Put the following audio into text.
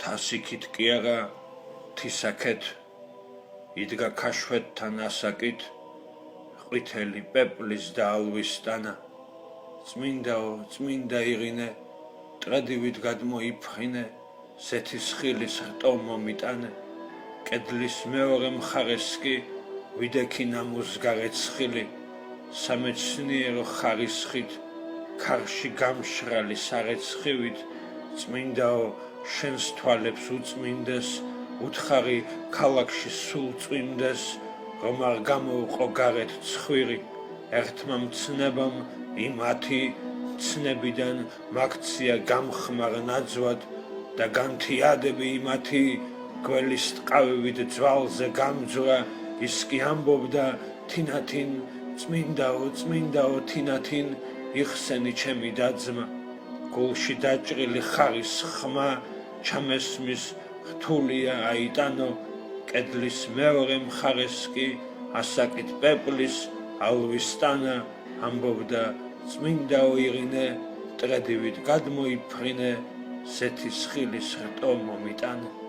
თასიქით კი არა თისაქეთ იდგა ქაშვეთთან ასაკით ყვითელი პეპლის და ალვის ტანა წმინდაო წმინდა იღინე ტრადივით გადმოიფხინე სეთისხილის რტო მომიტანე კედლის მეორე მხარეს კი ვიდექი ნამუსგარეცხილი სამეცნიერო ხარისხით ქარში გამშრალი სარეცხივით წმინდაო შენს თვალებს უწმინდეს უთხარი ქალაქში სულ წვიმდეს რომ არ გამოუყო გარეთ ცხვირი ერთმა მცნებამ იმათი ცნებიდან მაქცია გამხმარ ნაძვად და განთიადები იმათი გველის ტყავივით ძვალზე გამძვრა ის კი ამბობდა თინათინ წმინდაო წმინდაო თინათინ იხსენი ჩემი დაძმა გულში დაჭრილი ხარის ხმა ჩამესმის რთულია აიტანო კედლის მეორე მხარეს კი ასაკით პეპლის ალვის ტანა ამბობდა წმინდაო იღინე ტრადივით გადმოიფრინე სეთისხილის რტო მომიტანე